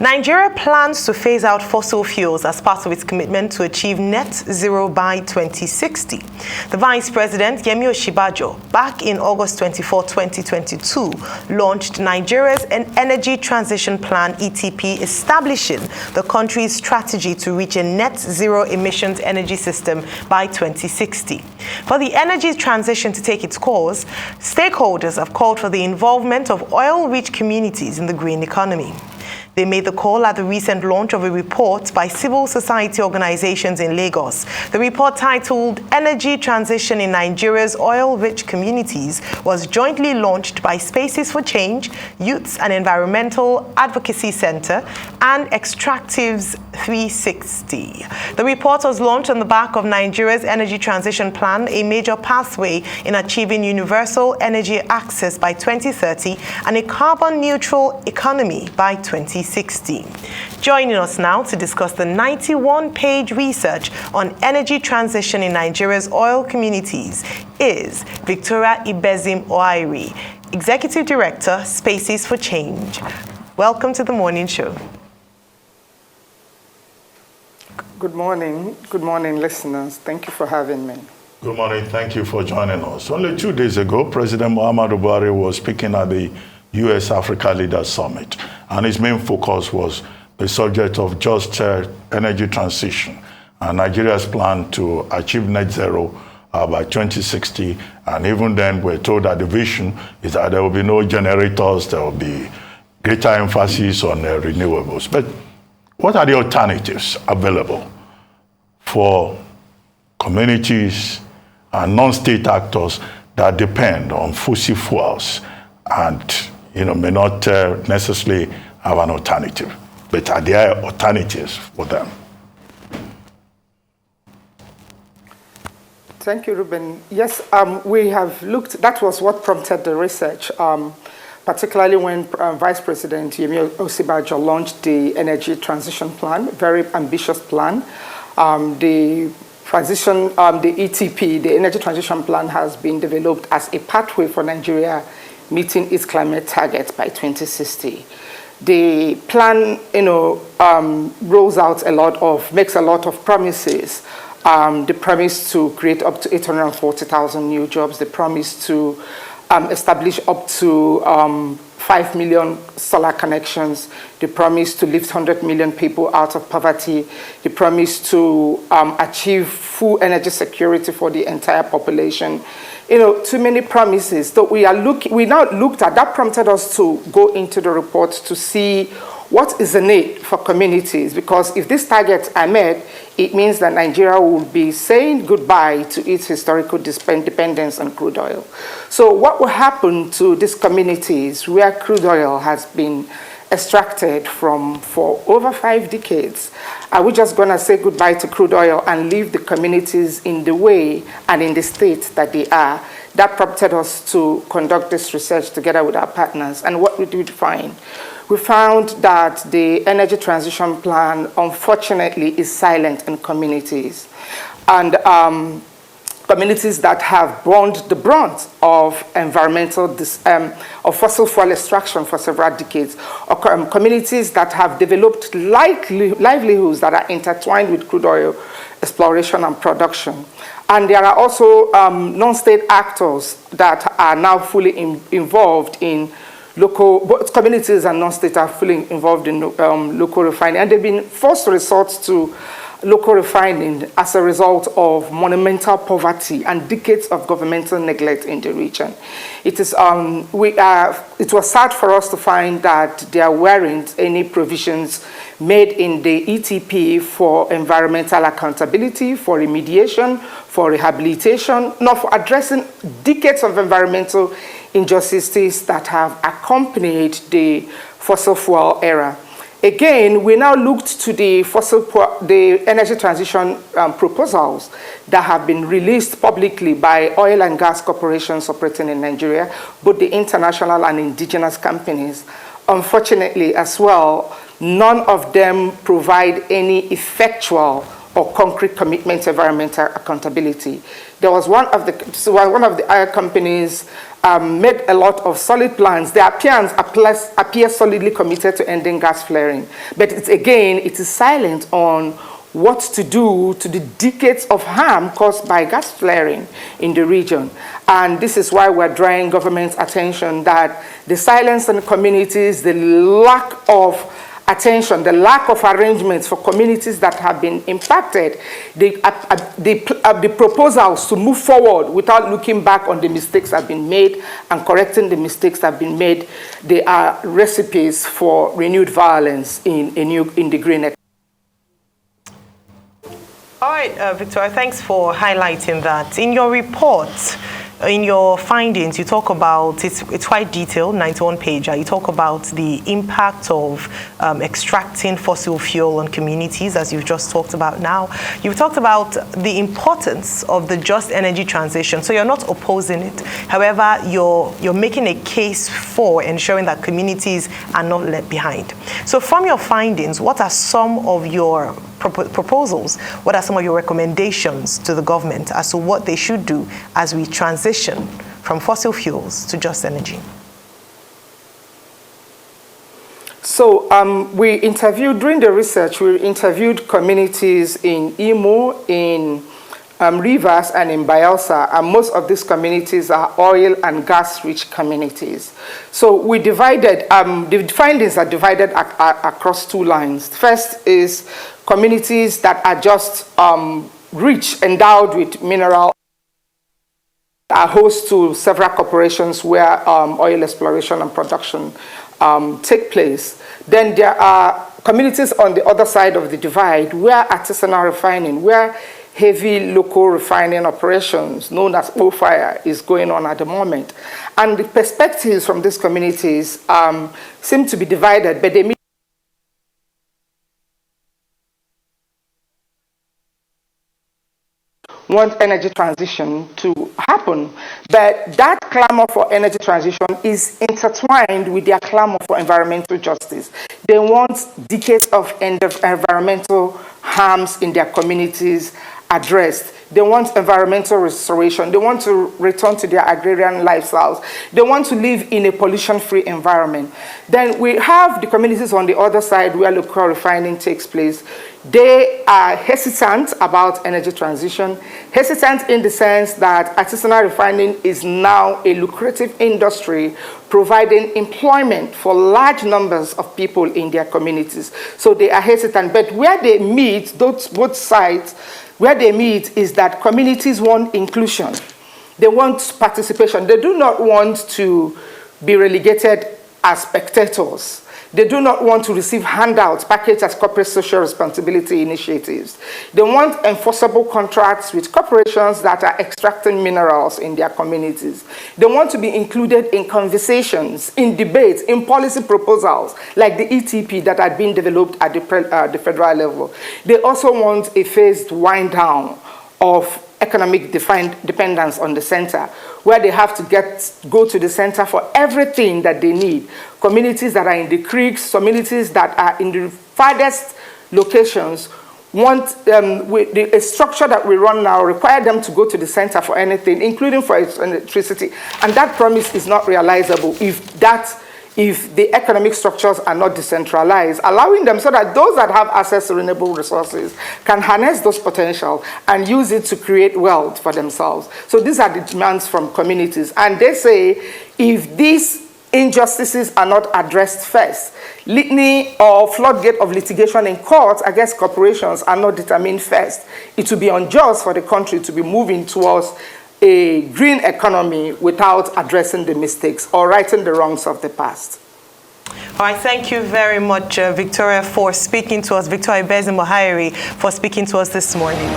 Nigeria plans to phase out fossil fuels as part of its commitment to achieve net zero by 2060. The Vice President, Yemi Osinbajo, back in August 24, 2022, launched Nigeria's Energy Transition Plan, ETP, establishing the country's strategy to reach a net zero emissions energy system by 2060. For the energy transition to take its course, stakeholders have called for the involvement of oil-rich communities in the green economy. They made the call at the recent launch of a report by civil society organizations in Lagos. The report, titled Energy Transition in Nigeria's Oil-Rich Communities, was jointly launched by Spaces for Change, Youths and Environmental Advocacy Center, and Extractives 360. The report was launched on the back of Nigeria's Energy Transition Plan, a major pathway in achieving universal energy access by 2030 and a carbon-neutral economy by 2060. Joining us now to discuss the 91-page research on energy transition in Nigeria's oil communities is Victoria Ibezim-Ohaeri, Executive Director, Spaces for Change. Welcome to the morning show. Good morning, listeners. Thank you for having me. Good morning. Thank you for joining us. Only 2 days ago, President Muhammadu Buhari was speaking at the U.S.-Africa Leaders Summit, and his main focus was the subject of just energy transition and Nigeria's plan to achieve net zero by 2060. And even then, we're told that the vision is that there will be no generators, there will be greater emphasis on renewables. But what are the alternatives available for communities and non-state actors that depend on fossil fuels and may not necessarily have an alternative? But are there alternatives for them? Thank you, Ruben. Yes, we have looked, that was what prompted the research, particularly when Vice President Yemi Osinbajo launched the Energy Transition Plan, very ambitious plan. The ETP, the Energy Transition Plan, has been developed as a pathway for Nigeria meeting its climate targets by 2060. The plan, makes a lot of promises. The promise to create up to 840,000 new jobs, the promise to establish up to 5 million solar connections, the promise to lift 100 million people out of poverty, the promise to achieve full energy security for the entire population. Too many promises. So we now looked at that, prompted us to go into the report to see what is the need for communities, because if these targets are met, it means that Nigeria will be saying goodbye to its historical dependence on crude oil. So what will happen to these communities where crude oil has been extracted from for over 5 decades? Are we just going to say goodbye to crude oil and leave the communities in the way and in the state that they are? That prompted us to conduct this research together with our partners. And what we did find? We found that the Energy Transition Plan, unfortunately, is silent in communities. And communities that have borne the brunt of of fossil fuel extraction for several decades, or communities that have developed livelihoods that are intertwined with crude oil exploration and production. And there are also non-state actors that are now fully involved in both communities and non-state are fully involved in local refining, and they've been forced to resort to local refining as a result of monumental poverty and decades of governmental neglect in the region. It was sad for us to find that there weren't any provisions made in the ETP for environmental accountability, for remediation, for rehabilitation, not for addressing decades of environmental injustices that have accompanied the fossil fuel era. Again, we now looked to the energy transition proposals that have been released publicly by oil and gas corporations operating in Nigeria, both the international and indigenous companies. Unfortunately, as well, none of them provide any effectual or concrete commitment to environmental accountability. There was one of the companies made a lot of solid plans. Their appear solidly committed to ending gas flaring. But it is silent on what to do to the decades of harm caused by gas flaring in the region. And this is why we're drawing government's attention that the silence on the communities, the lack of attention, the lack of arrangements for communities that have been impacted, the proposals to move forward without looking back on the mistakes that have been made and correcting the mistakes that have been made, they are recipes for renewed violence in the green economy. All right, Victoria, thanks for highlighting that. In your report, in your findings, you talk about, it's quite detailed, 91-pager. You talk about the impact of extracting fossil fuel on communities, as you've just talked about now. You've talked about the importance of the just energy transition. So you're not opposing it. However, you're making a case for ensuring that communities are not left behind. So from your findings, what are some of your proposals? What are some of your recommendations to the government as to what they should do as we transition from fossil fuels to just energy? So during the research, we interviewed communities in Imo, in Rivers, and in Bayelsa, and most of these communities are oil and gas-rich communities. So we divided, the findings are divided across two lines. First is communities that are just rich, endowed with mineral, are host to several corporations where oil exploration and production take place. Then there are communities on the other side of the divide where artisanal refining, where heavy local refining operations known as fire is going on at the moment. And the perspectives from these communities seem to be divided, but they want energy transition to happen. But that clamor for energy transition is intertwined with their clamor for environmental justice. They want decades of environmental harms in their communities addressed. They want environmental restoration. They want to return to their agrarian lifestyles. They want to live in a pollution-free environment. Then we have the communities on the other side where local refining takes place. They are hesitant about energy transition, hesitant in the sense that artisanal refining is now a lucrative industry providing employment for large numbers of people in their communities. So they are hesitant. But where they meet, both sides, where they meet is that communities want inclusion. They want participation. They do not want to be relegated as spectators. They do not want to receive handouts packaged as corporate social responsibility initiatives. They want enforceable contracts with corporations that are extracting minerals in their communities. They want to be included in conversations, in debates, in policy proposals, like the ETP that had been developed at the federal level. They also want a phased wind down of economic dependence on the center, where they have to go to the center for everything that they need. Communities that are in the creeks, communities that are in the farthest locations want a structure that we run now require them to go to the center for anything, including for electricity. And that promise is not realizable if the economic structures are not decentralized, allowing them so that those that have access to renewable resources can harness those potential and use it to create wealth for themselves. So these are the demands from communities. And they say if these injustices are not addressed first, litany or floodgate of litigation in courts against corporations are not determined first, it will be unjust for the country to be moving towards a green economy without addressing the mistakes or righting the wrongs of the past. All right, thank you very much, Victoria, for speaking to us. Victoria Ibezim-Ohaeri for speaking to us this morning.